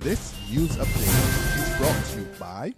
This news update is brought to you by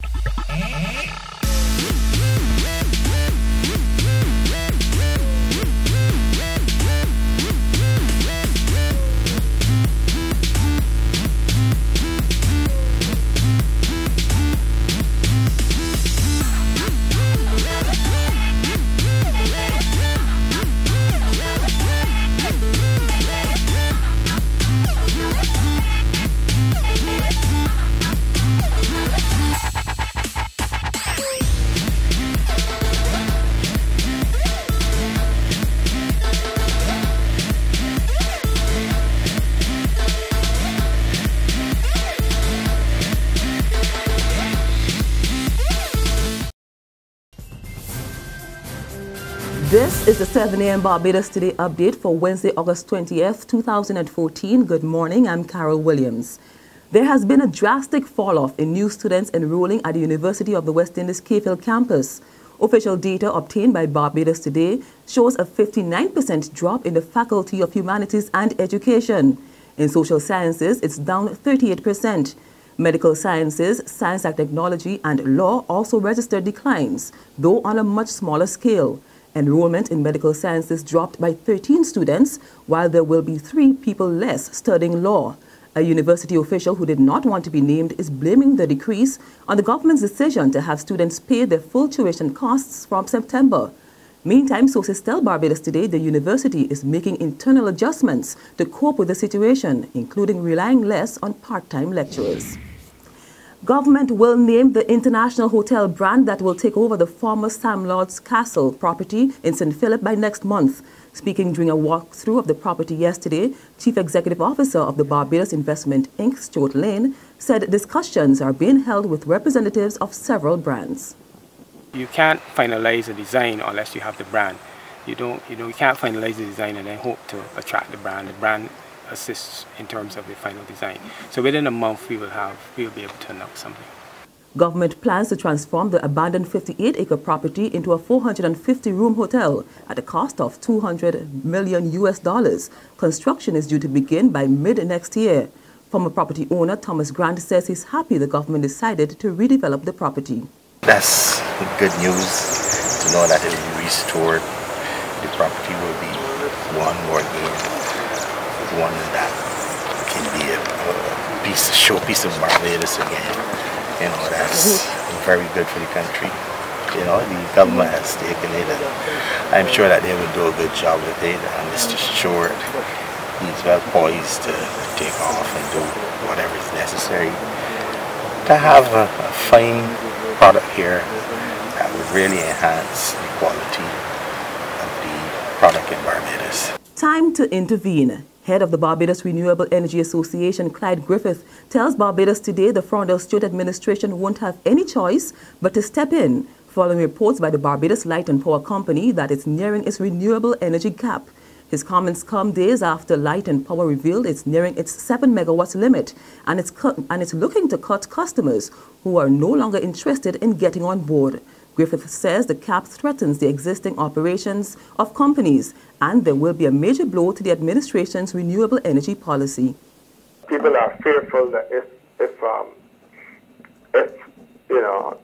This is the 7 a.m. Barbados Today update for Wednesday, August 20th, 2014. Good morning, I'm Carol Williams. There has been a drastic fall-off in new students enrolling at the University of the West Indies Cayfield campus. Official data obtained by Barbados Today shows a 59% drop in the Faculty of Humanities and Education. In social sciences, it's down 38%. Medical sciences, science and technology, and law also registered declines, though on a much smaller scale. Enrollment in medical sciences dropped by 13 students, while there will be 3 people less studying law. A university official who did not want to be named is blaming the decrease on the government's decision to have students pay their full tuition costs from September. Meantime, sources tell Barbados Today the university is making internal adjustments to cope with the situation, including relying less on part-time lecturers. Government will name the international hotel brand that will take over the former Sam Lord's Castle property in St. Philip by next month. Speaking during a walkthrough of the property yesterday, Chief Executive Officer of the Barbados Investment Inc., Stuart Lane, said discussions are being held with representatives of several brands. You can't finalize a design unless you have the brand. You can't finalize the design and then hope to attract the brand. The brand assists in terms of the final design. So within a month we'll be able to announce something. Government plans to transform the abandoned 58-acre property into a 450-room hotel at a cost of $200 million. Construction is due to begin by mid-next year. Former property owner Thomas Grant says he's happy the government decided to redevelop the property. That's good news to know that it will be restored. The property will be one more again. One that can be a showpiece of Barbados again. You know, that's very good for the country. You know, the government has taken it, and I'm sure that they will do a good job with it. And Mr. Stewart, he's well poised to take off and do whatever is necessary to have a fine product here that would really enhance the quality of the product in Barbados. Time to intervene. Head of the Barbados Renewable Energy Association, Clyde Griffith, tells Barbados Today the Frondel Stewart administration won't have any choice but to step in, following reports by the Barbados Light and Power Company that it's nearing its renewable energy gap. His comments come days after Light and Power revealed it's nearing its 7 megawatts limit and it's looking to cut customers who are no longer interested in getting on board. Griffith says the cap threatens the existing operations of companies and there will be a major blow to the administration's renewable energy policy. People are fearful that if you know,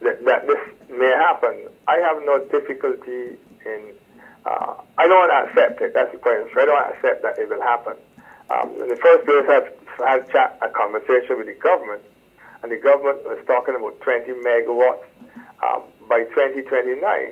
that this may happen. I have no difficulty in, I don't want to accept it, that's the point. I don't accept that it will happen. In the first place, I've had a conversation with the government, and the government was talking about 20 megawatts by 2029.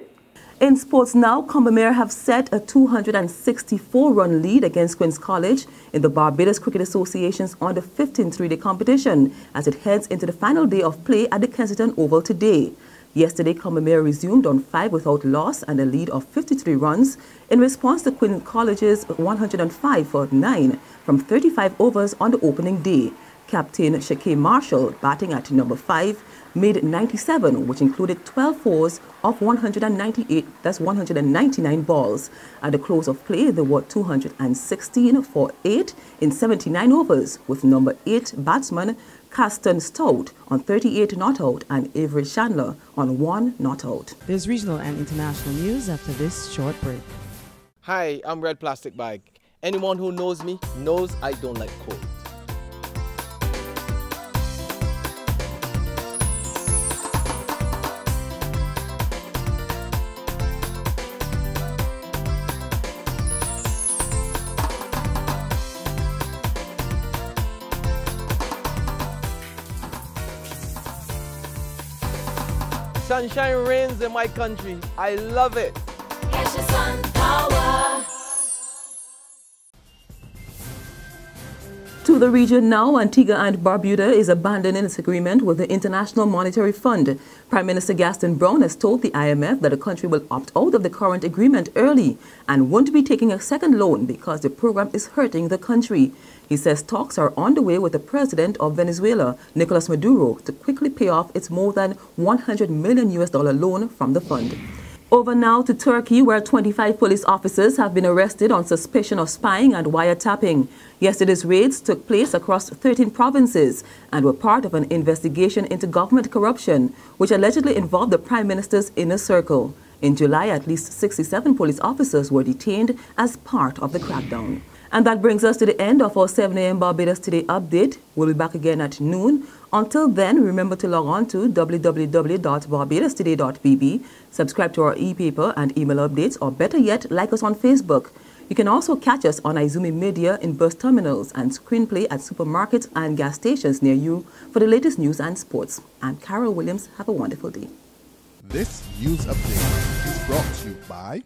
In sports now, Combermere have set a 264-run lead against Queen's College in the Barbados Cricket Association's under 15 three-day competition as it heads into the final day of play at the Kensington Oval today. Yesterday, Combermere resumed on 5 without loss and a lead of 53 runs in response to Queen's College's 105 for 9 from 35 overs on the opening day. Captain Shakay Marshall, batting at number 5, made 97, which included 12 fours of 198, that's 199 balls. At the close of play, there were 216 for 8 in 79 overs, with number 8 batsman Caston Stout on 38 not out and Avery Chandler on 1 not out. There's regional and international news after this short break. Hi, I'm Red Plastic Bag. Anyone who knows me knows I don't like cold. Sunshine reigns in my country. I love it. To the region now, Antigua and Barbuda is abandoning its agreement with the International Monetary Fund. Prime Minister Gaston Brown has told the IMF that the country will opt out of the current agreement early and won't be taking a second loan because the program is hurting the country. He says talks are on the way with the president of Venezuela, Nicolas Maduro, to quickly pay off its more than $100 million loan from the fund. Over now to Turkey, where 25 police officers have been arrested on suspicion of spying and wiretapping. Yesterday's raids took place across 13 provinces and were part of an investigation into government corruption, which allegedly involved the Prime Minister's inner circle. In July, at least 67 police officers were detained as part of the crackdown. And that brings us to the end of our 7 a.m. Barbados Today update. We'll be back again at noon. Until then, remember to log on to www.barbadostoday.bb, subscribe to our e-paper and email updates, or better yet, like us on Facebook. You can also catch us on Izumi Media in bus terminals and Screenplay at supermarkets and gas stations near you for the latest news and sports. I'm Carol Williams. Have a wonderful day. This news update is brought to you by